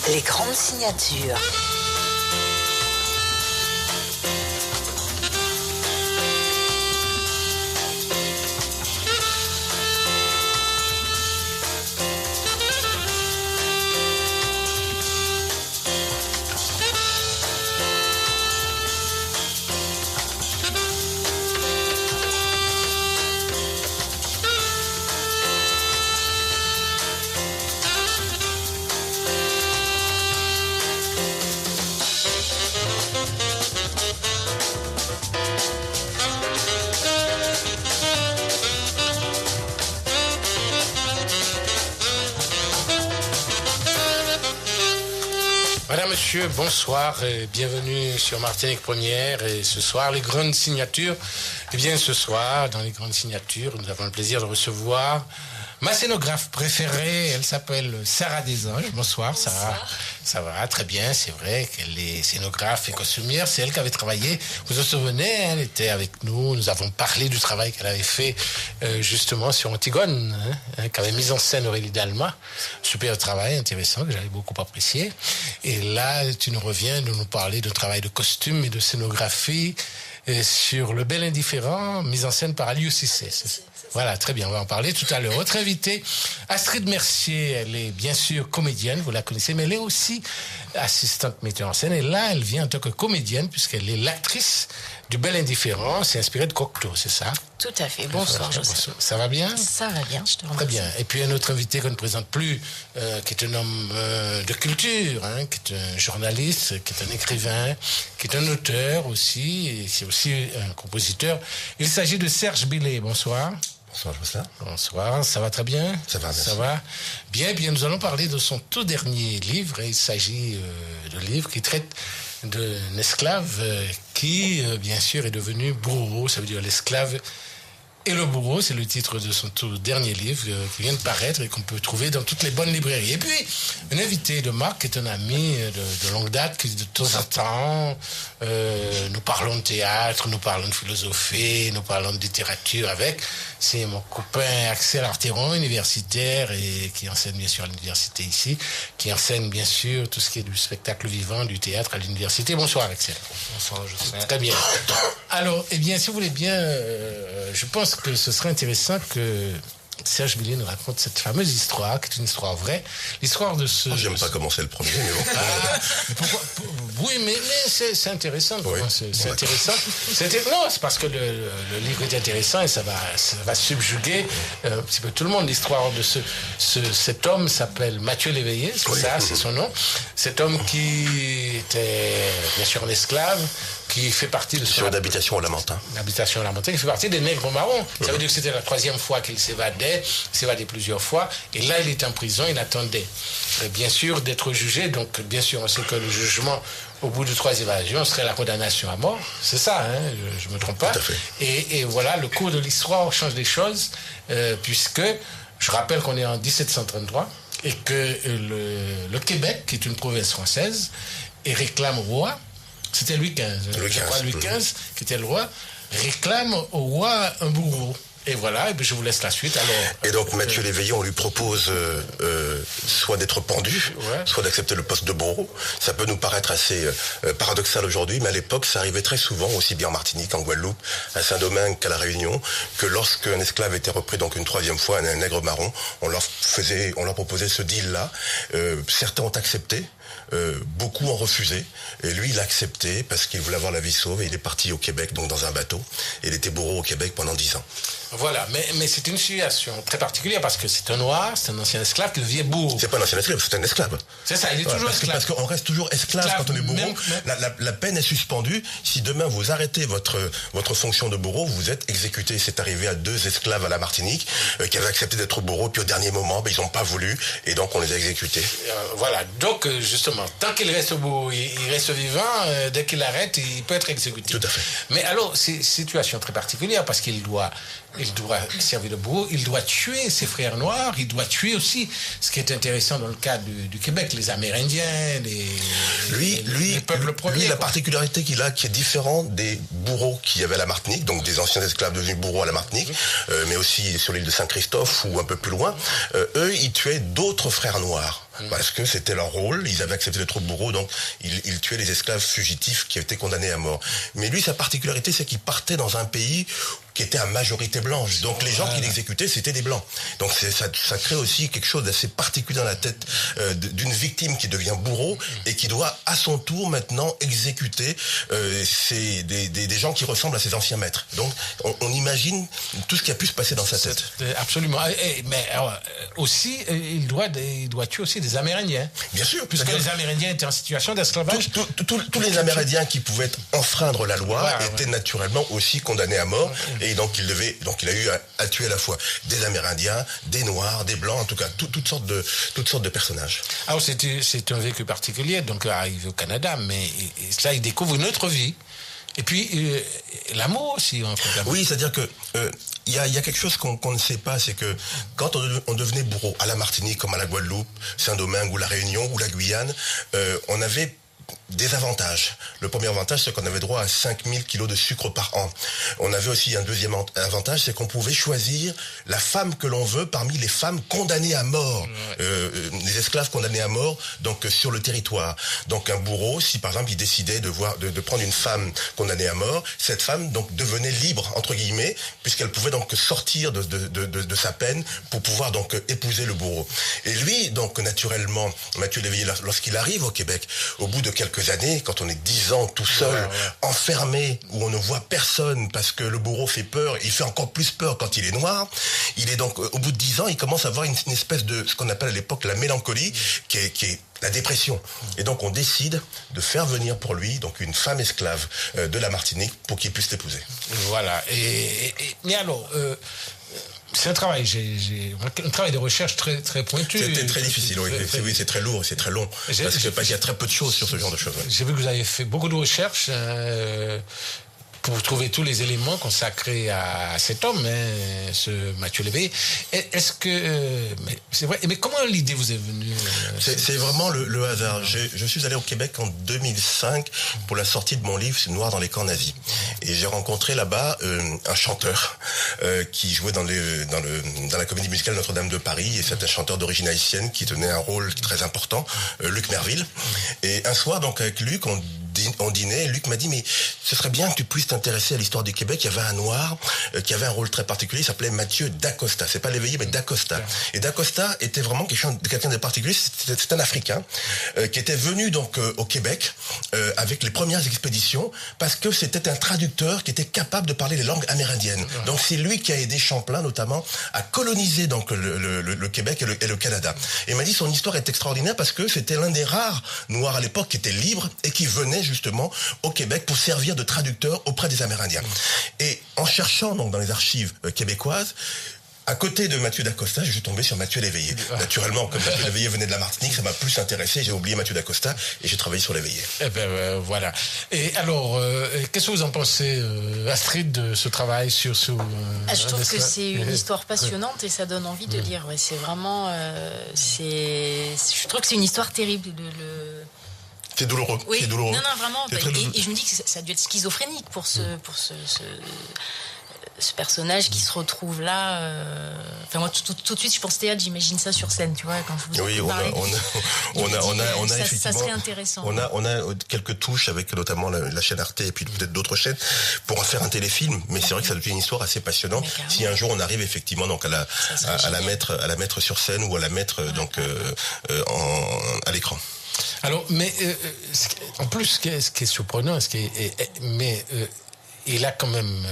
Les grandes signatures. Madame, monsieur, bonsoir et bienvenue sur Martinique Première. Et ce soir, les grandes signatures. Eh bien, ce soir, dans les grandes signatures, nous avons le plaisir de recevoir ma scénographe préférée. Elle s'appelle Sarah Desanges. Bonsoir, Sarah. Ça va, très bien. C'est vrai qu'elle est scénographe et costumière. C'est elle qui avait travaillé. Vous vous souvenez, elle était avec nous. Nous avons parlé du travail qu'elle avait fait justement sur Antigone, qu'avait mis en scène Aurélie Dalma. Super travail, intéressant, que j'avais beaucoup apprécié. Et là, tu nous reviens de nous parler de travail de costume et de scénographie sur Le Bel Indifférent, mise en scène par Aliou Cissé. Voilà, très bien, on va en parler tout à l'heure. Autre invitée, Astrid Mercier, elle est bien sûr comédienne, vous la connaissez, mais elle est aussi assistante metteur en scène. Et là, elle vient en tant que comédienne, puisqu'elle est l'actrice du Bel Indifférent. C'est inspiré de Cocteau, c'est ça? Tout à fait. Bonsoir, Joseph. Ça va bien? Ça va bien, je te remercie. Très bien. Et puis un autre invité qu'on ne présente plus, qui est un homme de culture, qui est un journaliste, qui est un écrivain, qui est un auteur aussi, et c'est aussi un compositeur. Il s'agit de Serge Billet. Bonsoir. Bonsoir, Jocelyn. Bonsoir, ça va très bien? Ça va, merci. Ça va? Bien, nous allons parler de son tout dernier livre. Il s'agit de livre qui traite d'un esclave qui, bien sûr, est devenu bourreau. Ça veut dire l'esclave et le bourreau. C'est le titre de son tout dernier livre qui vient de paraître et qu'on peut trouver dans toutes les bonnes librairies. Et puis, un invité de Marc, qui est un ami de longue date, qui de temps en temps, nous parlons de théâtre, nous parlons de philosophie, nous parlons de littérature avec. C'est mon copain Axel Arteron, universitaire et qui enseigne bien sûr à l'université ici, qui enseigne bien sûr tout ce qui est du spectacle vivant, du théâtre à l'université. Bonsoir Axel. Bonsoir, je sais. Très bien. Alors, eh bien, si vous voulez bien, je pense que ce serait intéressant que Serge Billet nous raconte cette fameuse histoire, qui est une histoire vraie. L'histoire de ce... J'aime pas commencer le premier, mais bon. Pourquoi? Oui, mais c'est intéressant. Oui. C'est intéressant. Non, c'est parce que le livre est intéressant et ça va subjuguer un petit peu tout le monde. L'histoire de cet homme s'appelle Mathieu Léveillé, c'est oui. ça, c'est son nom. Cet homme qui était bien sûr un esclave, qui fait partie de... Sur d'habitation au Lamentin. L'habitation au Lamentin, qui fait partie des nègres marrons. Ça veut dire que c'était la 3e fois qu'il s'évadait plusieurs fois. Et là, il était en prison, il attendait, bien sûr, d'être jugé. Donc, bien sûr, on sait que le jugement, au bout de 3 évasions, serait la condamnation à mort. C'est ça, hein, je me trompe pas. Tout à fait. Et voilà, le cours de l'histoire change les choses, puisque, je rappelle qu'on est en 1733, et que le Québec, qui est une province française, et réclame au roi, c'était Louis XV, je crois, Louis XV, qui était le roi, réclame au roi un bourreau. Et voilà, et puis je vous laisse la suite. Alors, et donc Mathieu Léveillé, on lui propose soit d'être pendu, ouais, soit d'accepter le poste de bourreau. Ça peut nous paraître assez paradoxal aujourd'hui, mais à l'époque, ça arrivait très souvent, aussi bien en Martinique, en Guadeloupe, à Saint-Domingue qu'à La Réunion, que lorsqu'un esclave était repris donc une 3e fois, un nègre marron, on leur proposait ce deal-là. Certains ont accepté. Beaucoup ont refusé et lui il a accepté parce qu'il voulait avoir la vie sauve et il est parti au Québec, donc dans un bateau, et il était bourreau au Québec pendant 10 ans. Voilà, mais c'est une situation très particulière parce que c'est un noir, c'est un ancien esclave qui devient bourreau. C'est pas un ancien esclave, c'est un esclave. C'est ça, il est toujours esclave. Parce qu'on reste toujours esclave quand on est bourreau. La peine est suspendue. Si demain vous arrêtez votre fonction de bourreau, vous êtes exécuté. C'est arrivé à 2 esclaves à la Martinique qui avaient accepté d'être bourreaux, puis au dernier moment, ils n'ont pas voulu et donc on les a exécutés. Voilà, donc justement, tant qu'il reste bourreau, il reste vivant, dès qu'il arrête, il peut être exécuté. Tout à fait. Mais alors, c'est une situation très particulière parce qu'il doit servir de bourreau, il doit tuer ses frères noirs, il doit tuer aussi, ce qui est intéressant dans le cas du Québec, les Amérindiens, les peuples premiers. Lui, la particularité qu'il a, qui est différente des bourreaux qu'il y avait à la Martinique, donc des anciens esclaves devenus bourreaux à la Martinique, mais aussi sur l'île de Saint-Christophe ou un peu plus loin, eux, ils tuaient d'autres frères noirs. parce que c'était leur rôle, ils avaient accepté d'être bourreaux, donc ils tuaient les esclaves fugitifs qui étaient condamnés à mort. Mais lui, sa particularité, c'est qu'il partait dans un pays qui était à majorité blanche. Donc les gens qui l'exécutaient, c'était des blancs. Donc ça crée aussi quelque chose d'assez particulier dans la tête d'une victime qui devient bourreau et qui doit à son tour maintenant exécuter des gens qui ressemblent à ses anciens maîtres. Donc on imagine tout ce qui a pu se passer dans sa tête. Absolument. Mais aussi, il doit tuer aussi des Amérindiens. Bien sûr. Puisque les Amérindiens étaient en situation d'esclavage. Tous les Amérindiens qui pouvaient enfreindre la loi étaient naturellement aussi condamnés à mort. Et donc il a eu à tuer à la fois des Amérindiens, des Noirs, des Blancs, en tout cas toutes sortes de personnages. Alors c'est un vécu particulier, donc arrivé au Canada, mais là il découvre une autre vie. Et puis l'amour aussi. Oui, c'est-à-dire que il y a quelque chose qu'on ne sait pas, c'est que quand on devenait bourreau à la Martinique, comme à la Guadeloupe, Saint-Domingue ou la Réunion ou la Guyane, on avait des avantages. Le premier avantage, c'est qu'on avait droit à 5000 kilos de sucre par an. On avait aussi un deuxième avantage, c'est qu'on pouvait choisir la femme que l'on veut parmi les femmes condamnées à mort, les esclaves condamnés à mort, donc sur le territoire. Donc un bourreau, si par exemple il décidait de prendre une femme condamnée à mort, cette femme donc devenait libre entre guillemets, puisqu'elle pouvait donc sortir de sa peine pour pouvoir donc épouser le bourreau. Et lui, donc naturellement, Mathieu Léveillé, lorsqu'il arrive au Québec, au bout de quelques années, quand on est 10 ans tout seul, enfermé, où on ne voit personne parce que le bourreau fait peur, il fait encore plus peur quand il est noir, il est donc, au bout de 10 ans, il commence à avoir une espèce de, ce qu'on appelle à l'époque la mélancolie, qui est la dépression. Et donc on décide de faire venir pour lui donc une femme esclave de la Martinique pour qu'il puisse l'épouser. Voilà. Mais alors... c'est un travail, un travail de recherche très, très pointu. C'était très difficile, oui, c'est très lourd, c'est très long, parce qu'il y a très peu de choses sur ce genre de choses. Ouais. J'ai vu que vous avez fait beaucoup de recherches pour trouver tous les éléments consacrés à cet homme, ce Mathieu Léveillé. Est-ce que... c'est vrai, mais comment l'idée vous est venue C'est vraiment le hasard. Je suis allé au Québec en 2005 pour la sortie de mon livre « Noir dans les camps nazis ». Et j'ai rencontré là-bas un chanteur qui jouait dans la comédie musicale Notre-Dame de Paris. Et c'est un chanteur d'origine haïtienne qui tenait un rôle très important, Luc Merville. Et un soir, donc avec Luc, on dînait, et Luc m'a dit, mais ce serait bien que tu puisses t'intéresser à l'histoire du Québec. Il y avait un noir qui avait un rôle très particulier, il s'appelait Mathieu Dacosta. C'est pas Léveillé, mais Dacosta. Et Dacosta était vraiment quelqu'un de particulier. C'est un Africain qui était venu donc au Québec avec les premières expéditions, parce que c'était un traducteur qui était capable de parler les langues amérindiennes. Donc c'est lui qui a aidé Champlain notamment à coloniser donc le Québec et le Canada. Et il m'a dit, son histoire est extraordinaire parce que c'était l'un des rares noirs à l'époque qui était libre et qui venait justement au Québec pour servir de traducteur auprès des Amérindiens. Et en cherchant donc dans les archives québécoises, à côté de Mathieu Dacosta, je suis tombé sur Mathieu Léveillé. Naturellement, comme Mathieu Léveillé venait de la Martinique, ça m'a plus intéressé, j'ai oublié Mathieu Dacosta et j'ai travaillé sur Léveillé. Eh ben voilà. Et alors, qu'est-ce que vous en pensez, Astrid, de ce travail sur ce... je trouve que c'est une histoire passionnante et ça donne envie de lire. Ouais, c'est vraiment... je trouve que c'est une histoire terrible. C'est douloureux. Oui. C'est douloureux. Non, vraiment. Et je me dis que ça a dû être schizophrénique pour ce personnage qui se retrouve là. Enfin, moi, tout de suite, je pense théâtre, j'imagine ça sur scène, tu vois, quand je vous Oui, on a effectivement. Ça serait intéressant. On a quelques touches avec notamment la chaîne Arte et puis peut-être d'autres chaînes pour en faire un téléfilm. Mais c'est vrai que ça devient une histoire assez passionnante. Si un jour on arrive effectivement donc à la mettre sur scène ou à la mettre à l'écran. Alors, mais en plus, ce qui est surprenant, il a quand même...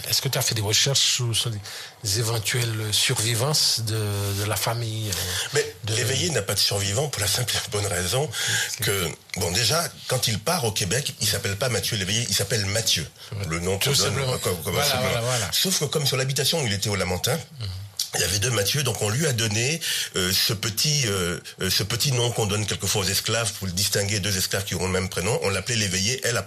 est-ce que tu as fait des recherches sur les éventuelles survivances de la famille Mais Léveillé n'a pas de survivant pour la simple et bonne raison que, bon, déjà, quand il part au Québec, il s'appelle pas Mathieu Léveillé, il s'appelle Mathieu. Le nom qu'on donne. Voilà. Sauf que comme sur l'habitation où il était au Lamentin, il y avait deux Mathieu, donc on lui a donné ce petit nom qu'on donne quelquefois aux esclaves pour le distinguer deux esclaves qui ont le même prénom. On l'appelait l'éveillé, L''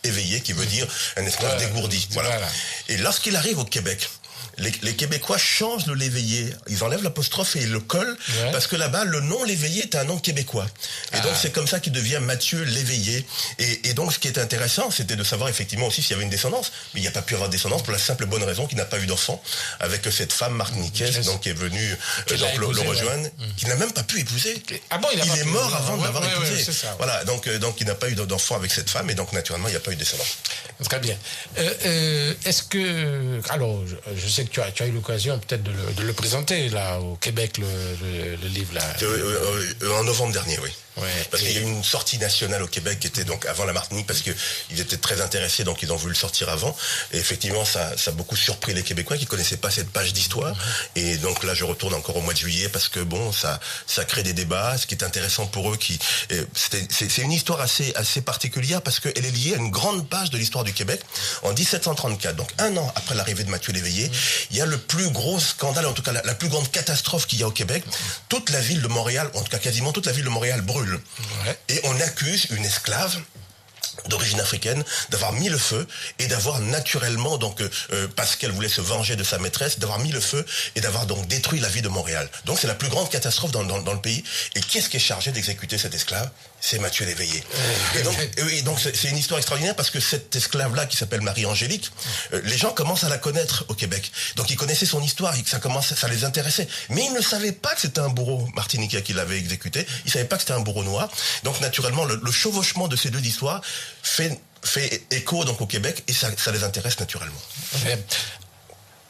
éveillé, qui veut dire un esclave dégourdi. Voilà. Et lorsqu'il arrive au Québec, les Québécois changent le Léveillé. Ils enlèvent l'apostrophe et ils le collent, parce que là-bas, le nom Léveillé est un nom québécois. Et donc, c'est comme ça qu'il devient Mathieu Léveillé. Et donc, ce qui est intéressant, c'était de savoir effectivement aussi s'il y avait une descendance. Mais il n'y a pas pu avoir de descendance pour la simple bonne raison qu'il n'a pas eu d'enfant avec cette femme martiniquaise, donc, qui est venue le rejoindre, qui n'a même pas pu épouser. Ah bon, il est mort avant de l'avoir épousé. Ça, voilà, donc il n'a pas eu d'enfant avec cette femme, et donc, naturellement, il n'y a pas eu de descendance. Très bien. Est-ce que... Alors, je sais que tu as eu l'occasion peut-être de le présenter, là, au Québec, le livre, là. En novembre dernier, oui. Ouais, parce qu'il y a eu une sortie nationale au Québec qui était donc avant la Martinique, parce qu'ils étaient très intéressés, donc ils ont voulu le sortir avant. Et effectivement, ça a beaucoup surpris les Québécois qui connaissaient pas cette page d'histoire. Et donc là, je retourne encore au mois de juillet, parce que bon, ça crée des débats. Ce qui est intéressant pour eux, c'est une histoire assez particulière, parce qu'elle est liée à une grande page de l'histoire du Québec. En 1734, donc un an après l'arrivée de Mathieu Léveillé, il y a le plus gros scandale, en tout cas la plus grande catastrophe qu'il y a au Québec. Toute la ville de Montréal, en tout cas quasiment toute la ville de Montréal brûle. Et on accuse une esclave d'origine africaine d'avoir mis le feu et d'avoir naturellement, donc parce qu'elle voulait se venger de sa maîtresse, d'avoir mis le feu et d'avoir donc détruit la ville de Montréal. Donc c'est la plus grande catastrophe dans le pays. Et qui est-ce qui est chargé d'exécuter cet esclave? C'est Mathieu Léveillé. Et donc c'est une histoire extraordinaire, parce que cette esclave-là, qui s'appelle Marie-Angélique, les gens commencent à la connaître au Québec. Donc ils connaissaient son histoire, et ça les intéressait. Mais ils ne savaient pas que c'était un bourreau martiniquais qui l'avait exécuté. Ils ne savaient pas que c'était un bourreau noir. Donc naturellement, le chevauchement de ces deux histoires fait écho donc au Québec, et ça les intéresse naturellement.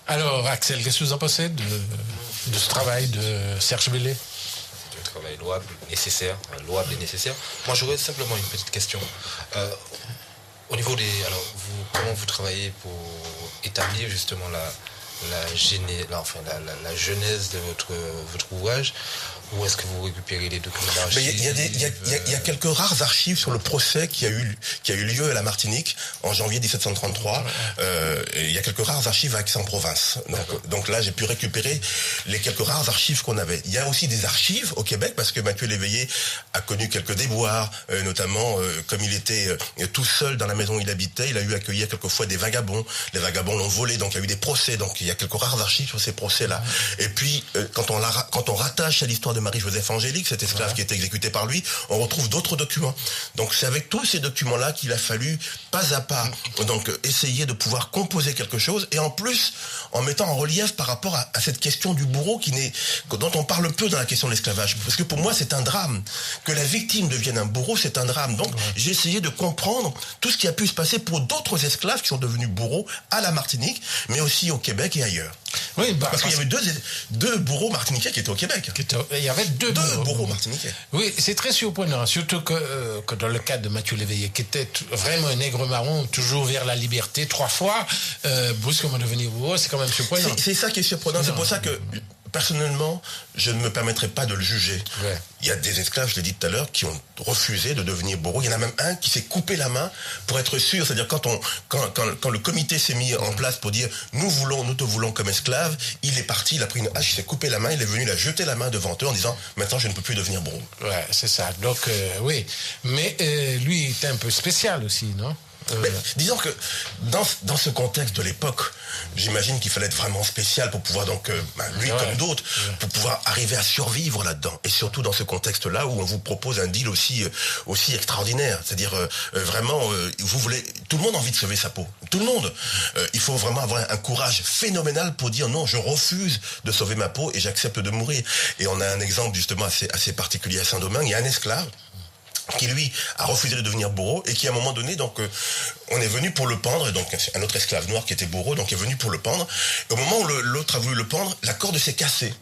Alors Axel, qu'est-ce que vous en pensez de ce travail de Serge Bellé? Un travail louable et nécessaire. Moi, j'aurais simplement une petite question. Au niveau comment vous travaillez pour établir justement la genèse de votre ouvrage? Où est-ce que vous récupérez les documents d'archives? Il y a quelques rares archives sur le procès qui a eu lieu à la Martinique en janvier 1733. Il y a quelques rares archives à Aix-en-Provence. Donc là, j'ai pu récupérer les quelques rares archives qu'on avait. Il y a aussi des archives au Québec, parce que Mathieu Léveillé a connu quelques déboires, notamment comme il était tout seul dans la maison où il habitait, il a eu à accueillir quelquefois des vagabonds. Les vagabonds l'ont volé, donc il y a eu des procès. Donc il y a quelques rares archives sur ces procès-là. Et puis, quand on rattache à l'histoire de Marie-Joseph Angélique, cette esclave qui a été exécutée par lui, on retrouve d'autres documents. Donc c'est avec tous ces documents-là qu'il a fallu, pas à pas, donc essayer de pouvoir composer quelque chose, et en plus, en mettant en relief par rapport à cette question du bourreau dont on parle peu dans la question de l'esclavage. Parce que pour moi, c'est un drame. Que la victime devienne un bourreau, c'est un drame. Donc j'ai essayé de comprendre tout ce qui a pu se passer pour d'autres esclaves qui sont devenus bourreaux à la Martinique, mais aussi au Québec et ailleurs. Oui, parce qu'il y avait deux bourreaux martiniquais qui étaient au Québec. Il y avait deux bourreaux martiniquais. Oui, c'est très surprenant, surtout que dans le cas de Mathieu Léveillé, qui était vraiment un nègre marron, toujours vers la liberté, 3 fois, brusquement devenir bourreau, c'est quand même surprenant. C'est ça qui est surprenant, c'est pour ça que... Personnellement, je ne me permettrai pas de le juger. Ouais. Il y a des esclaves, je l'ai dit tout à l'heure, qui ont refusé de devenir bourreaux. Il y en a même un qui s'est coupé la main pour être sûr. C'est-à-dire quand le comité s'est mis en place pour dire nous te voulons comme esclave, il est parti, il a pris une hache, il s'est coupé la main, il est venu, il a jeté la main devant eux en disant maintenant je ne peux plus devenir bourreau. Ouais, c'est ça. Donc oui, mais lui il était un peu spécial aussi, non? Mais, disons que dans ce contexte de l'époque, j'imagine qu'il fallait être vraiment spécial pour pouvoir donc, lui comme d'autres, pour pouvoir arriver à survivre là-dedans. Et surtout dans ce contexte-là où on vous propose un deal aussi extraordinaire. C'est-à-dire vraiment, tout le monde a envie de sauver sa peau. Tout le monde. Il faut vraiment avoir un courage phénoménal pour dire non, je refuse de sauver ma peau et j'accepte de mourir. Et on a un exemple justement assez particulier à Saint-Domingue. Il y a un esclave qui lui a refusé de devenir bourreau et qui à un moment donné donc on est venu pour le pendre, et donc un autre esclave noir qui était bourreau donc est venu pour le pendre, et au moment où l'autre a voulu le pendre, la corde s'est cassée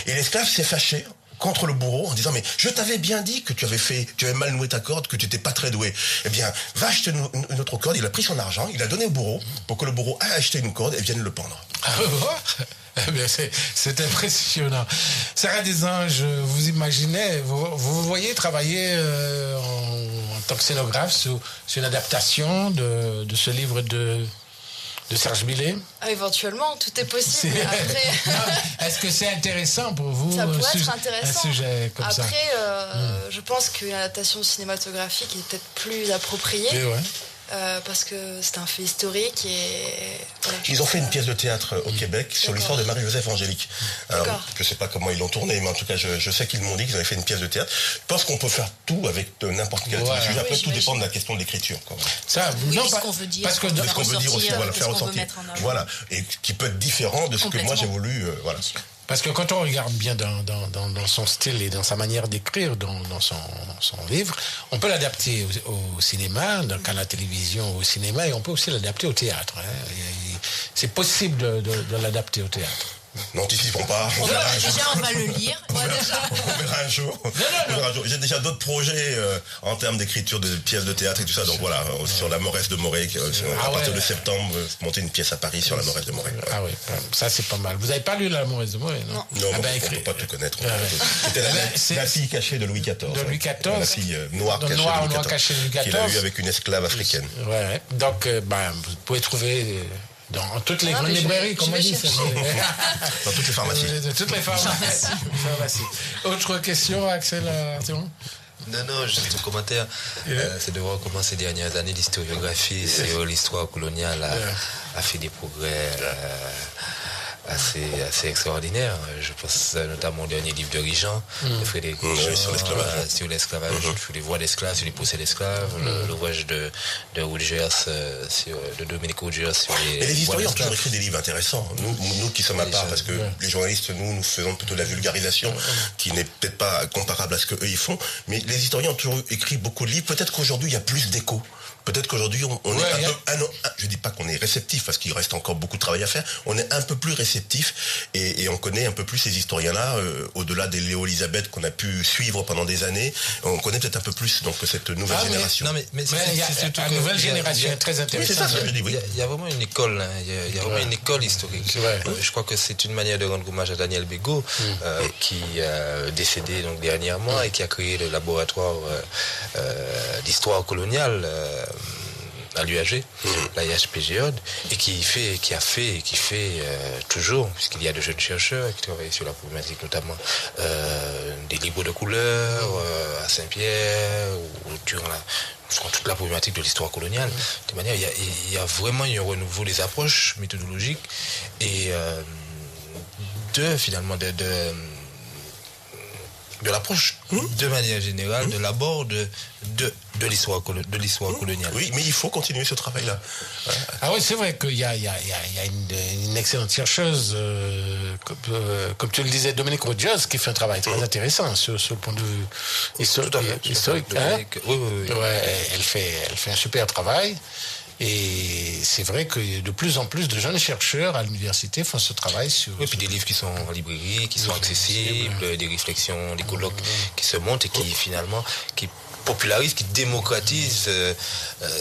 et l'esclave s'est fâché contre le bourreau en disant mais je t'avais bien dit que tu avais mal noué ta corde, que tu n'étais pas très doué, eh bien va acheter une autre corde. Il a pris son argent, il a donné au bourreau pour que le bourreau aille acheter une corde et vienne le pendre. Eh bien, c'est impressionnant. Sarah Desanges, vous imaginez, vous voyez travailler en tant que scénographe sur une adaptation de ce livre de Serge Bellé? Éventuellement, tout est possible. Après... Est-ce que c'est intéressant pour vous? Ça pourrait être intéressant. Un sujet comme après, ça. Je pense qu'une adaptation cinématographique est peut-être plus appropriée. parce que c'est un fait historique et... Voilà, ils ont fait une pièce de théâtre au Québec sur l'histoire de Marie-Joseph Angélique. Alors, je ne sais pas comment ils l'ont tournée, mais en tout cas, je sais qu'ils m'ont dit qu'ils avaient fait une pièce de théâtre. Je pense qu'on peut faire tout avec n'importe quel sujet. Après, tout dépend de la question de l'écriture. Ça, non, ce qu'on veut dire, parce que ce qu'on veut dire aussi, faire ressentir. Voilà, et qui peut être différent de ce que moi j'ai voulu. Voilà. Parce que quand on regarde bien dans son style et dans sa manière d'écrire, dans son livre, on peut l'adapter au cinéma, à la télévision, au cinéma, et on peut aussi l'adapter au théâtre. C'est possible de l'adapter au théâtre. N'anticipons pas. Déjà, on va le lire. On verra un jour. J'ai déjà d'autres projets en termes d'écriture de pièces de théâtre et tout ça. Donc voilà, sur la Moresse de Morée, à partir de septembre, monter une pièce à Paris sur la Moresse de Morée. Ouais. Ah oui, ça c'est pas mal. Vous n'avez pas lu la Moresse de Morée, non? Non, on ne peut pas tout connaître. C'était la fille cachée de Louis XIV. De Louis XIV. La fille noire cachée de Louis XIV. Qu'il a eue avec une esclave africaine. Ouais. Donc, vous pouvez trouver... Dans toutes les grandes librairies, comme on dit. Dans toutes les pharmacies. Toutes les pharmacies. Autre question, Axel? Non, juste un commentaire. C'est de voir comment ces dernières années l'historiographie sur l'histoire coloniale a fait des progrès assez extraordinaires. Je pense notamment au dernier livre de Rijan, de Frédéric Rijan, sur l'esclavage, sur les voies d'esclaves, sur les procès d'esclaves, l'ouvrage de Rogers, de Domenico Rogers sur les... Et les historiens ont toujours écrit des livres intéressants. Nous qui sommes à part, parce que les journalistes, nous faisons plutôt de la vulgarisation, qui n'est peut-être pas comparable à ce qu'eux ils font, mais les historiens ont toujours écrit beaucoup de livres. Peut-être qu'aujourd'hui, il y a plus d'écho. Peut-être qu'aujourd'hui, on est un peu... je ne dis pas qu'on est réceptif, parce qu'il reste encore beaucoup de travail à faire. On est un peu plus réceptif et on connaît un peu plus ces historiens-là, au-delà des Léo Elisabeth qu'on a pu suivre pendant des années. On connaît peut-être un peu plus donc, cette nouvelle génération. Non, mais c'est une nouvelle génération très intéressante. C'est ça ce que je dis, oui. Il y a vraiment une école, il y a vraiment une école historique. Je crois que c'est une manière de rendre hommage à Daniel Bégaud, qui est décédé donc, dernièrement et qui a créé le laboratoire d'histoire coloniale à l'UAG, l'IHPGOD, et qui fait toujours, puisqu'il y a de jeunes chercheurs qui travaillent sur la problématique, notamment des livres de couleur à Saint-Pierre, ou sur toute la problématique de l'histoire coloniale. De manière, il y a vraiment un renouveau des approches méthodologiques et de l'approche de manière générale, de l'abord de l'histoire coloniale. Oui, mais il faut continuer ce travail-là. Ah oui, c'est vrai qu'il y a une excellente chercheuse, comme tu le disais, Domenic Rogers, qui fait un travail très intéressant sur le point de vue historique. Oui. Ouais, elle fait un super travail. Et c'est vrai que de plus en plus de jeunes chercheurs à l'université font ce travail sur... Oui, puis des livres qui sont en librairie, qui sont accessibles, des réflexions, des colloques qui se montent et qui finalement... qui popularisent, qui démocratisent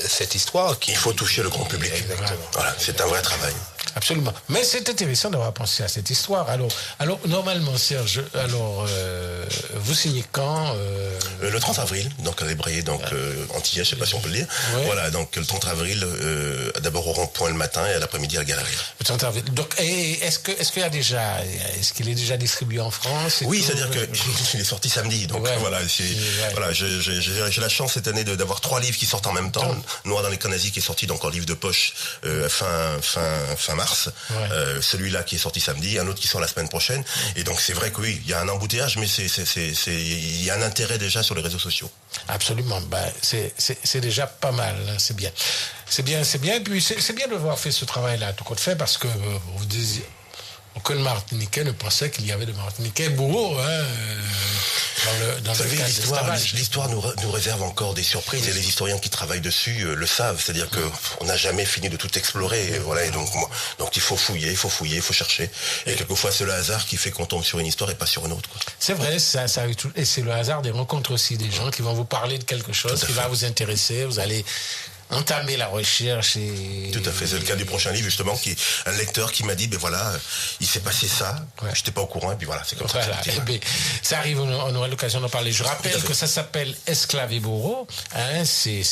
cette histoire. Il faut toucher le grand public. Exactement. Voilà, c'est un vrai travail. Absolument. Mais c'est intéressant d'avoir pensé à cette histoire. Alors normalement, Serge, vous signez quand Le 30 avril, donc à Lébrié, donc Antillais, je ne sais pas si on peut le dire. Ouais. Voilà, donc le 30 avril, d'abord au rond-point le matin et à l'après-midi à la galerie. Le 30 avril. Donc, est-ce qu'il est déjà distribué en France? Oui, c'est-à-dire qu'il est sorti samedi. Donc voilà, j'ai la chance cette année d'avoir 3 livres qui sortent en même temps. Noir dans les Canasies qui est sorti donc en livre de poche fin mars. Celui-là qui est sorti samedi, un autre qui sort la semaine prochaine. Et donc c'est vrai que oui, il y a un embouteillage, mais il y a un intérêt déjà sur les réseaux sociaux. Absolument. C'est déjà pas mal. Hein, c'est bien. C'est bien. Et puis c'est bien de voir fait ce travail-là, tout compte fait, parce que vous disiez... Aucun Martiniquais ne pensait qu'il y avait de Martiniquais bourreaux dans le cas l'histoire nous réserve encore des surprises et les historiens qui travaillent dessus le savent. C'est-à-dire qu'on n'a jamais fini de tout explorer. Et voilà, et donc il faut fouiller, il faut chercher. Et quelquefois, c'est le hasard qui fait qu'on tombe sur une histoire et pas sur une autre. Quoi. C'est vrai, ça arrive tout. Et c'est le hasard des rencontres aussi, des gens qui vont vous parler de quelque chose qui va vous intéresser. Vous allez entamer la recherche et... Tout à fait, c'est le cas du prochain livre justement, qui un lecteur qui m'a dit il s'est passé ça, je n'étais pas au courant et puis voilà, c'est comme ça. Ça arrive, on aura l'occasion d'en parler. Je rappelle que ça s'appelle Esclaves et bourreaux, c'est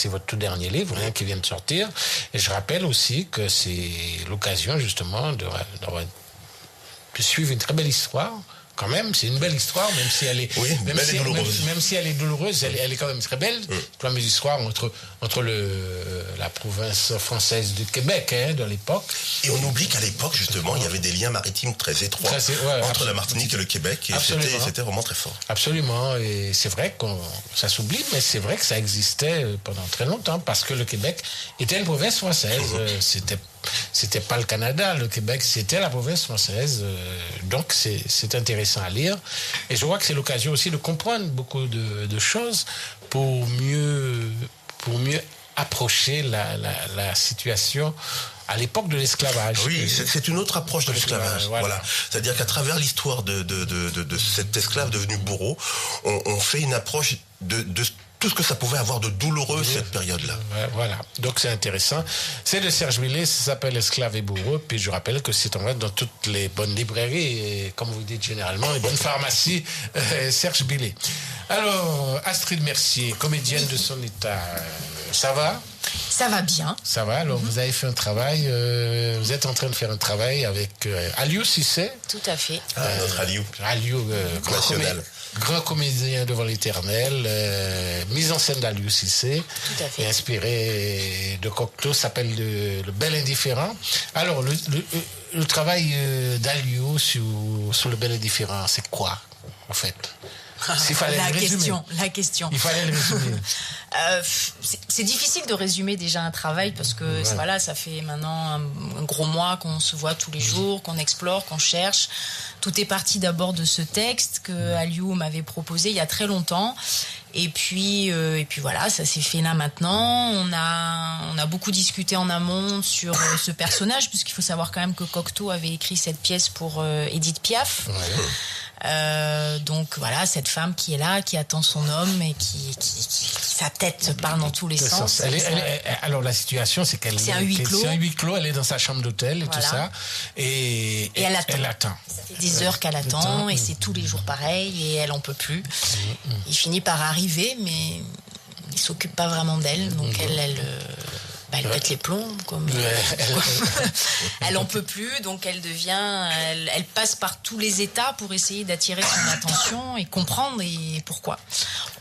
votre tout dernier livre qui vient de sortir, et je rappelle aussi que c'est l'occasion justement de suivre une très belle histoire quand même, c'est une belle histoire, même si elle est, même si elle est douloureuse, elle est quand même très belle. Plein d'histoires entre la province française du Québec, de l'époque. Et on oublie qu'à l'époque, justement, il y avait des liens maritimes très étroits entre la Martinique et le Québec, et c'était vraiment très fort. Absolument, et c'est vrai que ça s'oublie, mais c'est vrai que ça existait pendant très longtemps, parce que le Québec était une province française. C'était pas le Canada, le Québec, c'était la province française. Donc c'est intéressant à lire. Et je vois que c'est l'occasion aussi de comprendre beaucoup de choses pour mieux approcher la situation à l'époque de l'esclavage. Oui, c'est une autre approche de l'esclavage. Voilà. C'est-à-dire qu'à travers l'histoire de cet esclave devenu bourreau, on fait une approche de tout ce que ça pouvait avoir de douloureux cette période-là. Voilà, donc c'est intéressant. C'est de Serge Billet, ça s'appelle Esclave et bourreau, puis je rappelle que c'est en vente dans toutes les bonnes librairies, et comme vous dites généralement, les bonnes pharmacies, Serge Billet. Alors, Astrid Mercier, comédienne de son état, ça va ? Ça va bien. Ça va, alors vous avez fait un travail, vous êtes en train de faire un travail avec Aliou Cissé. Tout à fait. Notre Aliou. Aliou, national. Grand comédien devant l'Éternel, mise en scène d'Aliou Cissé. Tout à fait. Et inspiré de Cocteau, s'appelle Le Bel Indifférent. Alors, le travail d'Aliou sur Le Bel Indifférent, c'est quoi, en fait ? S'il fallait la question. Il fallait le résumer. C'est difficile de résumer déjà un travail parce que ça fait maintenant un gros mois qu'on se voit tous les jours, qu'on explore, qu'on cherche. Tout est parti d'abord de ce texte que Aliou m'avait proposé il y a très longtemps. Et puis voilà, ça s'est fait là maintenant. On a beaucoup discuté en amont sur ce personnage, puisqu'il faut savoir quand même que Cocteau avait écrit cette pièce pour Édith Piaf. Donc voilà, cette femme qui est là, qui attend son homme et qui sa tête part dans tous les sens. Alors la situation, c'est qu'elle c'est un huis clos. C'est un huis clos. Elle est dans sa chambre d'hôtel et tout ça, et elle attend. Ça fait des heures qu'elle attend et c'est tous les jours pareil et elle en peut plus. Il finit par arriver, mais il s'occupe pas vraiment d'elle, donc elle pète les plombs, comme elle en peut plus, donc elle passe par tous les états pour essayer d'attirer son attention et comprendre et pourquoi.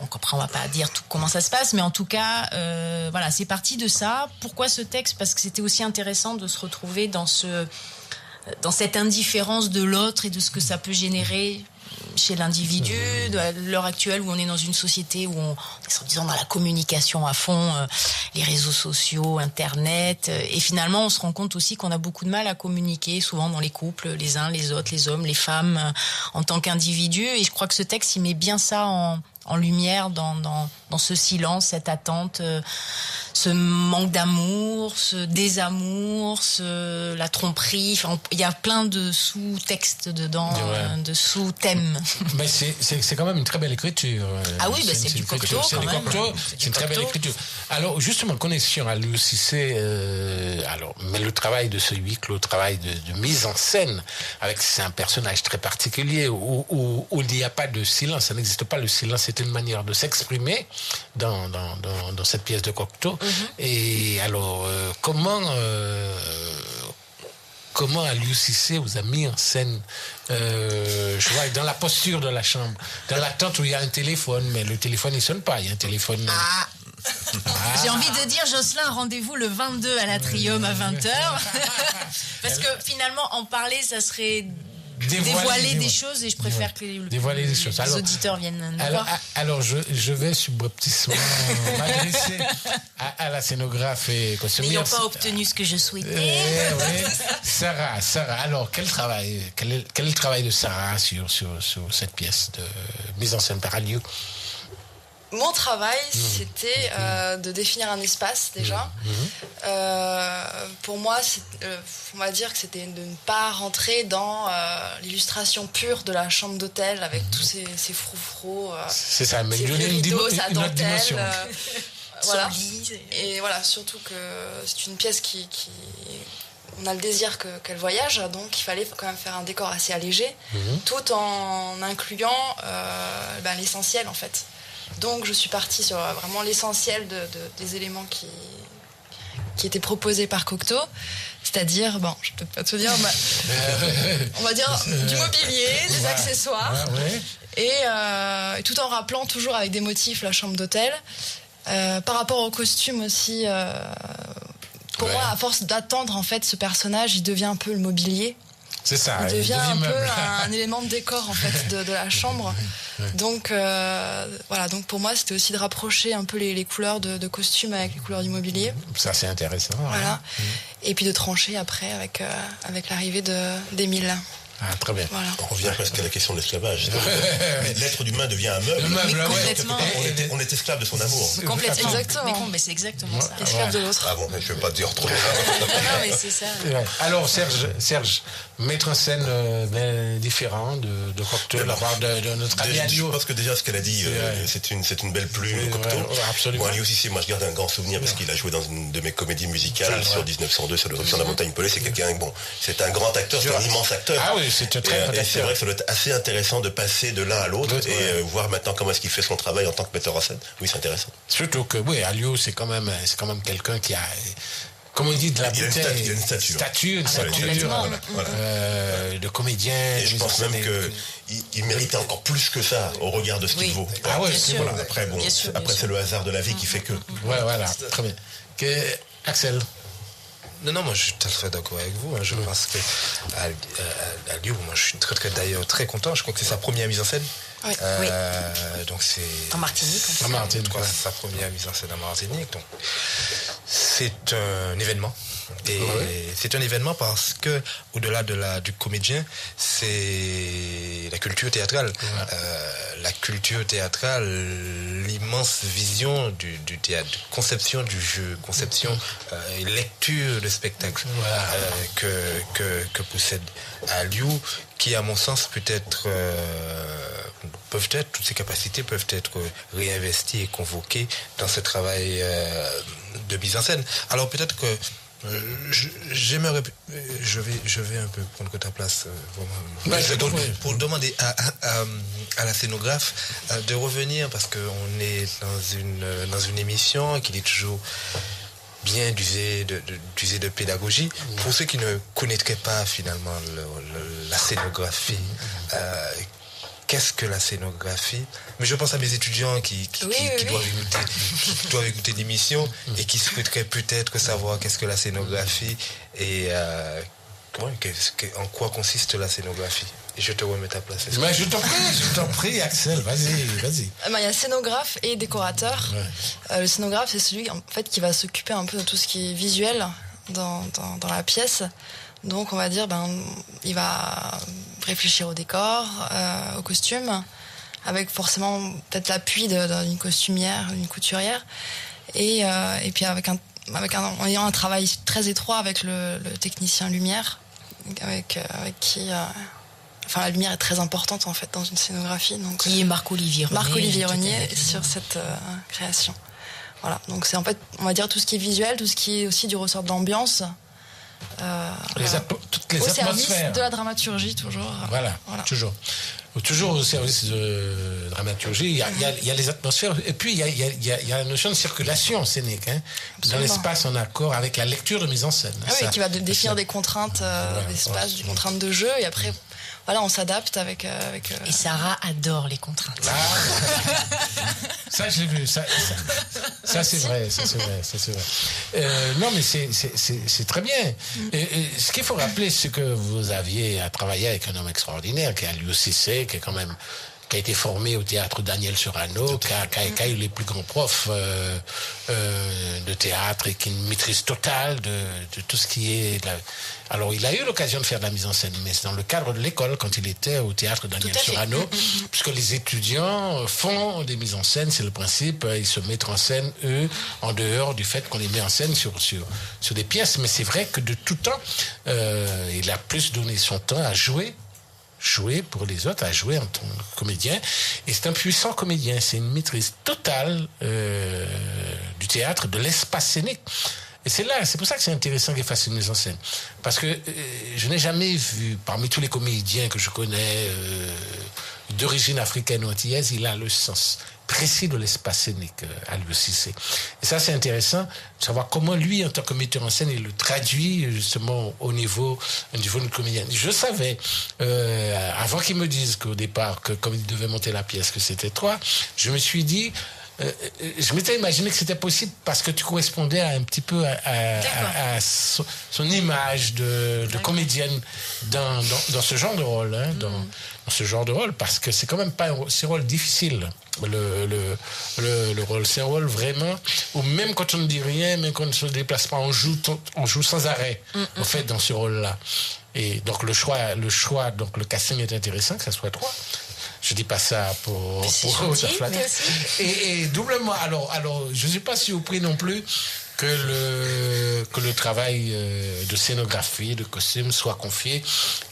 On va pas dire tout comment ça se passe, mais en tout cas, c'est parti de ça. Pourquoi ce texte ? Parce que c'était aussi intéressant de se retrouver dans cette indifférence de l'autre et de ce que ça peut générer chez l'individu, à l'heure actuelle où on est dans une société où on est dans la communication à fond, les réseaux sociaux, Internet, et finalement on se rend compte aussi qu'on a beaucoup de mal à communiquer, souvent dans les couples, les uns, les autres, les hommes, les femmes, en tant qu'individus, et je crois que ce texte il met bien ça en lumière dans ce silence, cette attente, ce manque d'amour, ce désamour, la tromperie. Enfin, il y a plein de sous-textes dedans, de sous-thèmes. Mais c'est quand même une très belle écriture. Ah oui, c'est du Cocteau quand même. C'est une très belle écriture. Alors justement, connexion à Aliou Cissé, mais le travail de ce huis clos, le travail de mise en scène, c'est un personnage très particulier où il n'y a pas de silence, ça n'existe pas le silence. C'est une manière de s'exprimer dans cette pièce de Cocteau. Et alors, comment Aliou Cissé vous a mis en scène, je vois, dans la posture de la chambre, dans l'attente où il y a un téléphone, mais le téléphone il sonne pas, il y a un téléphone. J'ai envie de dire, Jocelyn, rendez-vous le 22 à l'Atrium à 20h. Parce que finalement, en parler, ça serait dévoiler des choses et je préfère que les auditeurs viennent nous voir. Alors, je vais subrepticement m'adresser à la scénographe et costumière. N'ayant pas obtenu ce que je souhaitais. Sarah, alors, quel est le travail de Sarah sur cette pièce de mise en scène par Aliou ? Mon travail, c'était de définir un espace déjà. Pour moi, on va dire que c'était de ne pas rentrer dans l'illustration pure de la chambre d'hôtel avec tous ces froufrous. C'est ça, mais une autre dimension. Voilà. Et voilà, surtout que c'est une pièce qui on a le désir qu'elle voyage, donc il fallait quand même faire un décor assez allégé, tout en incluant l'essentiel en fait. Donc je suis partie sur vraiment l'essentiel des éléments qui étaient proposés par Cocteau. C'est-à-dire, bon, je peux pas te dire, on va dire du mobilier, des accessoires, et tout en rappelant toujours avec des motifs la chambre d'hôtel. Par rapport au costume aussi, pour moi, à force d'attendre en fait ce personnage, il devient un peu le mobilier. C'est ça. Il devient un peu un élément de décor en fait de la chambre. Donc voilà, donc pour moi c'était aussi de rapprocher un peu les couleurs de costume avec les couleurs du mobilier. Ça c'est intéressant. Voilà. Et puis de trancher après avec l'arrivée d'Émile. Ah, très bien. Voilà. On revient presque à la question de l'esclavage. L'être humain devient un meuble. Complètement. On est esclave de son amour. Complètement. Exactement. Mais c'est exactement ça. Esclave de l'autre. Ah bon, je ne vais pas dire trop. Non, mais c'est ça. Alors Serge, mettre en scène différent de Cocteau, la part de notre ami Je Alliot. pense que déjà ce qu'elle a dit, c'est une belle plume, Cocteau. Absolument. Moi, lui aussi, moi je garde un grand souvenir parce qu'il a joué dans une de mes comédies musicales sur 1902, sur l'éruption de la montagne Pelée. C'est quelqu'un, bon, c'est un grand acteur, c'est un immense acteur. Ah oui, c'est un très grand acteur. Et c'est vrai que ça doit être assez intéressant de passer de l'un à l'autre et voir maintenant comment est-ce qu'il fait son travail en tant que metteur en scène. Oui, c'est intéressant. Surtout que, oui, Alliot, c'est quand même quelqu'un qui a, comme on dit, de la Il a une stature. Une stature de comédien. Et je pense même qu'il méritait encore plus que ça au regard de ce qu'il vaut. Ah ouais, sûr. Voilà. Après, bon, après c'est le hasard de la vie qui fait que. Ouais, voilà, très bien. Axel. Non, moi je suis tout à fait d'accord avec vous. Je pense que Alliot, moi je suis d'ailleurs très content. Je crois que c'est sa première mise en scène. Oui. Donc c'est En Martinique. En Martinique, quoi, sa première mise en scène en Martinique. Donc c'est un événement. Et c'est un événement parce que au-delà du comédien, c'est la culture théâtrale. La culture théâtrale, l'immense vision du théâtre, conception du jeu, conception et lecture de spectacle que possède Alliot, qui à mon sens toutes ces capacités peuvent être réinvesties et convoquées dans ce travail de mise en scène. Alors peut-être que je vais un peu prendre ta place pour demander à la scénographe de revenir, parce qu'on est dans une émission qui est toujours bien d'user de pédagogie. Pour ceux qui ne connaîtraient pas finalement la scénographie, qu'est-ce que la scénographie? Mais je pense à mes étudiants qui doivent écouter l'émission et qui souhaiteraient peut-être savoir qu'est-ce que la scénographie et en quoi consiste la scénographie. Et je te remets ta place. Mais je t'en prie, Axel, vas-y. Il y a scénographe et décorateur. Le scénographe, c'est celui en fait qui va s'occuper un peu de tout ce qui est visuel dans la pièce. Donc on va dire, il va réfléchir au décor, au costume, avec forcément peut-être l'appui d'une costumière, d'une couturière, et puis en ayant un travail très étroit avec le technicien lumière, avec qui la lumière est très importante en fait dans une scénographie. Donc, qui est Marc-Olivier Renier sur cette création. Voilà, donc c'est en fait, on va dire tout ce qui est visuel, tout ce qui est aussi du ressort de l'ambiance. Toutes les au atmosphères. service de la dramaturgie, toujours. Voilà. Toujours au service de dramaturgie. Il y a les atmosphères, et puis il y a la notion de circulation scénique, dans l'espace en accord avec la lecture de mise en scène. Qui va définir des contraintes d'espace, des contraintes de jeu, et après, on s'adapte avec. Et Sarah adore les contraintes. Ça, je l'ai vu. Ça c'est vrai. Non, mais c'est très bien. Et ce qu'il faut rappeler, c'est que vous aviez à travailler avec un homme extraordinaire, qui est à l'UCC, qui a été formé au théâtre Daniel Surano, qui a eu les plus grands profs de théâtre et qui a une maîtrise totale de tout ce qui est... Alors, il a eu l'occasion de faire de la mise en scène, mais c'est dans le cadre de l'école, quand il était au théâtre Daniel Surano, puisque les étudiants font des mises en scène, c'est le principe, ils se mettent en scène, eux, en dehors du fait qu'on les met en scène sur des pièces. Mais c'est vrai que de tout temps, il a plus donné son temps à jouer pour les autres, à jouer en tant que comédien. Et c'est un puissant comédien. C'est une maîtrise totale du théâtre, de l'espace scénique. Et c'est pour ça que c'est intéressant qu'il fasse une mise en scène. Parce que je n'ai jamais vu, parmi tous les comédiens que je connais, d'origine africaine ou antillaise, il a le sens précis de l'espace scénique à l'UECC. Et ça, c'est intéressant de savoir comment lui, en tant que metteur en scène, il le traduit justement au niveau d'une comédienne. Je savais, avant qu'il me dise qu'au départ, que comme il devait monter la pièce, que c'était toi, je me suis dit, je m'étais imaginé que c'était possible parce que tu correspondais un petit peu à son image de comédienne dans ce genre de rôle, hein, dans ce genre de rôle, parce que c'est quand même pas un rôle difficile, le rôle. C'est un rôle vraiment où même quand on ne dit rien, même quand on ne se déplace pas, on joue sans arrêt, en fait, dans ce rôle-là. Et donc le choix, donc le casting est intéressant, que ça soit toi. Je dis pas ça pour gentil, et doublement. Alors, je suis pas surpris non plus que le travail de scénographie, de costume soit confié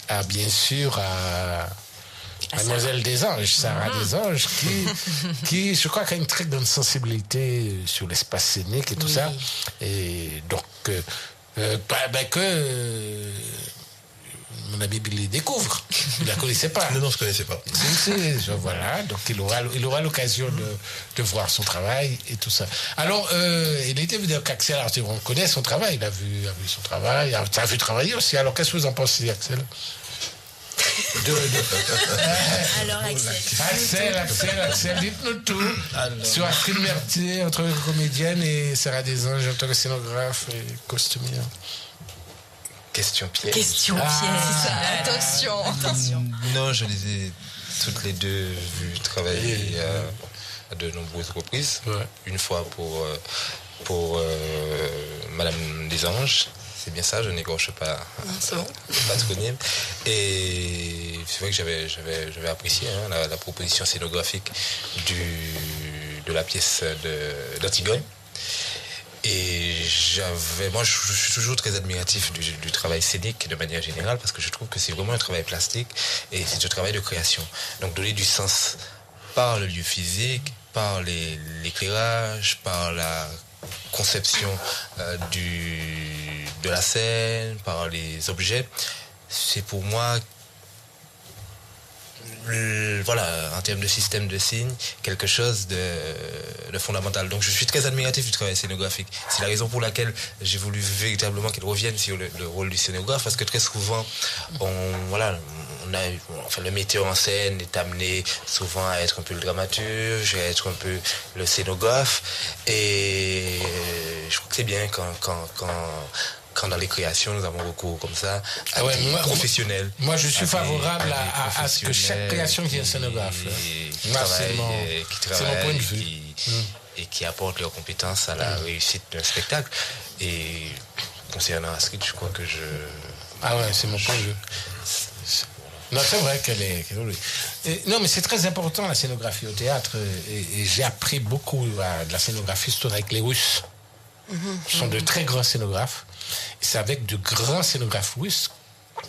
à, bien sûr, à Mademoiselle Desanges, Sarah Desanges, qui, je crois, a une très grande sensibilité sur l'espace scénique et tout ça. Et donc, mon ami Billy découvre. Il ne la connaissait pas. Non, je ne connaissais pas. Voilà, donc il aura l'occasion de voir son travail et tout ça. Alors, il était vidéo qu'Axel, on connaît son travail, il a vu son travail, tu as vu travailler aussi. Alors, qu'est-ce que vous en pensez, Axel? Alors, Axel, dites-nous tout sur Astrid Mertier, en tant que comédienne, et Sarah Desanges, en tant que scénographe et costumière. Question piège. Attention. Non, je les ai toutes les deux vues travailler à de nombreuses reprises. Ouais. Une fois pour Madame Desanges. C'est bien ça, je n'égorge pas C'est bon. le patronyme. Et c'est vrai que j'avais apprécié la proposition scénographique de la pièce d'Antigone. Et moi je suis toujours très admiratif du travail scénique de manière générale, parce que je trouve que c'est vraiment un travail plastique et c'est un travail de création. Donc donner du sens par le lieu physique, par l'éclairage, par la conception de la scène, par les objets, c'est pour moi, en termes de système de signes, quelque chose de fondamental. Donc je suis très admiratif du travail scénographique. C'est la raison pour laquelle j'ai voulu véritablement qu'elle revienne sur le rôle du scénographe, parce que très souvent, le metteur en scène est amené souvent à être un peu le dramaturge, à être un peu le scénographe, et je trouve que c'est bien quand dans les créations, nous avons recours comme ça à des professionnels. Moi, je suis favorable à ce que chaque création qui est un scénographe. Qui travaille, c'est mon point de vue. Et qui apportent leurs compétences à la réussite d'un spectacle. Et concernant Astrid, je crois que c'est mon point de vue. Non, c'est vrai qu'elle est... non, mais c'est très important, la scénographie au théâtre. Et j'ai appris beaucoup de la scénographie, surtout avec les Russes. Ce sont de très grands scénographes. Et c'est avec de grands scénographes russes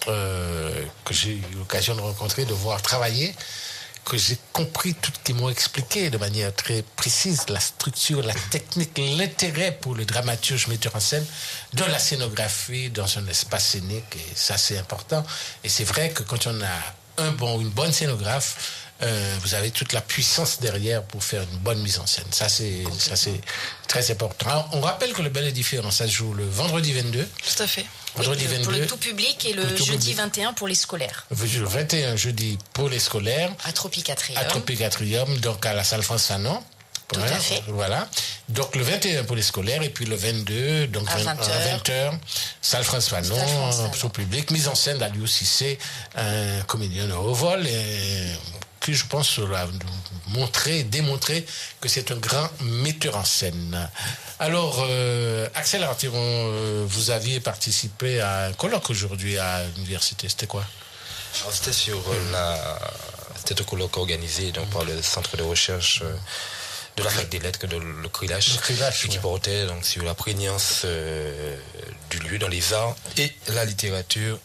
que j'ai eu l'occasion de rencontrer, de voir travailler, que j'ai compris tout ce qu'ils m'ont expliqué de manière très précise, la structure, la technique, l'intérêt pour le dramaturge metteur en scène de la scénographie dans un espace scénique. Et ça, c'est important. Et c'est vrai que quand on a une bonne scénographe, vous avez toute la puissance derrière pour faire une bonne mise en scène. Ça, c'est très important. Alors, on rappelle que le Bel et Différent, ça se joue le vendredi 22. Tout à fait. Vendredi 22. Pour le tout public et le jeudi 21 pour les scolaires. Le 21 jeudi pour les scolaires. À Tropicatrium. À Tropicatrium, donc à la salle France Fanon. Tout à fait. Voilà. Donc le 21 pour les scolaires et puis le 22, donc à 20h, salle France Fanon, au public, mise en scène à l'UECC, un comédien au vol, et qui, je pense, va démontrer que c'est un grand metteur en scène. Alors, Axel Artiron, vous aviez participé à un colloque aujourd'hui à l'université, c'était quoi? Alors, c'était un colloque organisé donc, par le centre de recherche de la fac des lettres, le CRILACH, qui portait donc, sur la prégnance du lieu dans les arts et la littérature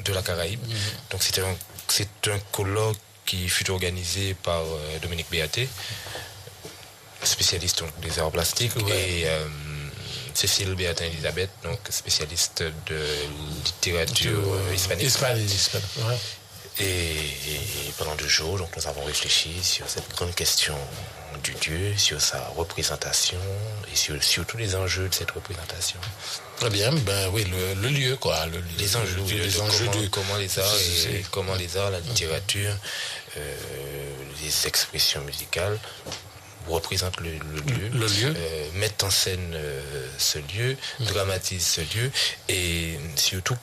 de la Caraïbe. Donc c'est un colloque qui fut organisé par Dominique Béaté, spécialiste donc, des arts plastiques, et Cécile Béatin-Elisabeth, donc spécialiste de littérature hispanique. Et pendant 2 jours, donc, nous avons réfléchi sur cette grande question du Dieu, sur sa représentation et sur tous les enjeux de cette représentation. Très bien, ben oui, le lieu, quoi. Les enjeux, comment les arts, la littérature, les expressions musicales représentent le lieu, mettent en scène ce lieu, dramatisent ce lieu, et surtout,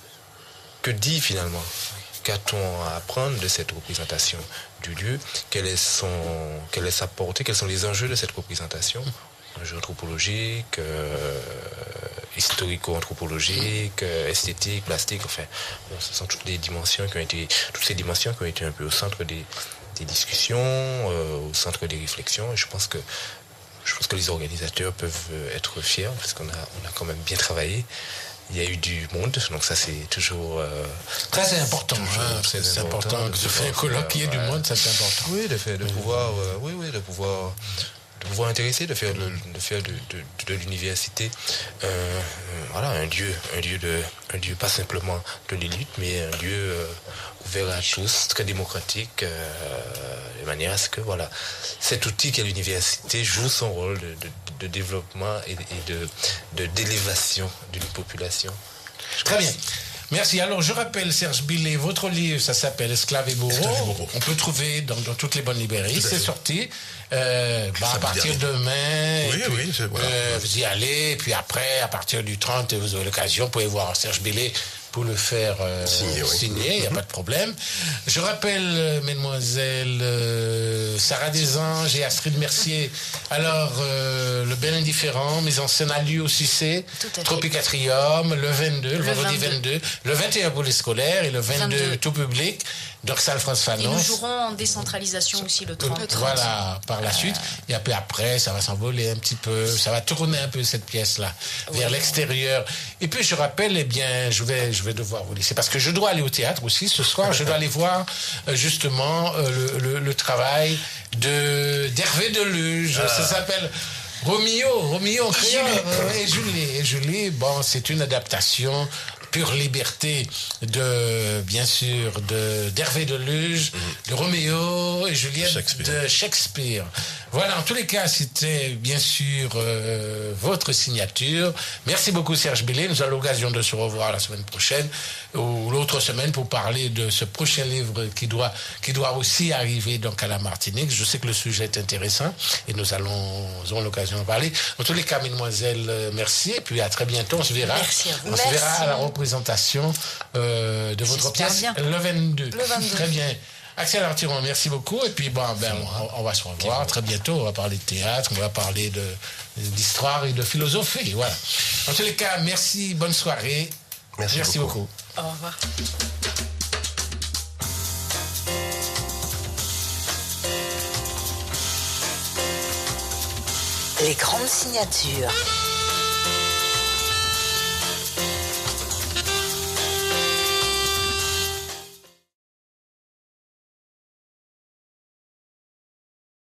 que dit finalement? Qu'a-t-on à apprendre de cette représentation du lieu? Quelle est sa portée? Quels sont les enjeux de cette représentation? Enjeux anthropologiques, historico-anthropologiques, esthétiques, plastiques, enfin, ce sont toutes ces dimensions qui ont été un peu au centre des discussions, au centre des réflexions, et je pense que les organisateurs peuvent être fiers parce qu'on a quand même bien travaillé. Il y a eu du monde, donc ça c'est toujours très important. C'est important que se fait un colloque, il y ait du monde, ça c'est important. Oui, de pouvoir intéresser, de faire de l'université un lieu pas simplement de l'élite, mais un lieu ouvert à tous, très démocratique, de manière à ce que cet outil qu'est l'université joue son rôle de développement et d'élévation d'une population. Très bien. Merci. Alors, je rappelle, Serge Billet, votre livre, ça s'appelle Esclaves et bourreaux. On peut trouver dans toutes les bonnes librairies. C'est sorti à partir de demain. Oui, vous y allez. Et puis après, à partir du 30, vous aurez l'occasion. Vous pouvez voir Serge Billet pour le faire signer, il n'y a pas de problème. Je rappelle, mesdemoiselles, Sarah Desanges et Astrid Mercier. Alors, Le Bel Indifférent, mise en scène à l'UOCC, Tropicatrium, le 22, le vendredi 22, le 21 pour les scolaires et le 22 tout public. Donc, salle France Fanon. Et nous jouerons en décentralisation aussi le 30. Voilà, par la suite. Et puis après, ça va s'envoler un petit peu. Ça va tourner un peu cette pièce-là vers l'extérieur. Et puis, je rappelle, je vais devoir vous laisser parce que je dois aller au théâtre aussi ce soir. Je dois aller voir justement le travail d'Hervé Deluge. Ça s'appelle Roméo et Julie. Bon, c'est une adaptation pure liberté d'Hervé Deluge, de Roméo et Juliette de Shakespeare. Voilà, en tous les cas, c'était bien sûr votre signature. Merci beaucoup Serge Billet. Nous avons l'occasion de se revoir la semaine prochaine ou l'autre semaine pour parler de ce prochain livre qui doit aussi arriver donc à la Martinique. Je sais que le sujet est intéressant et nous aurons l'occasion de parler. En tous les cas, mesdemoiselles, merci et puis à très bientôt. On se verra. Merci à vous. On se verra à la représentation de votre pièce le 22. Très bien. Axel Artiron, merci beaucoup. Et puis, on va se revoir très bientôt. On va parler de théâtre, on va parler d'histoire et de philosophie. Voilà. En tous les cas, merci, bonne soirée. Merci beaucoup. Au revoir. Les grandes signatures.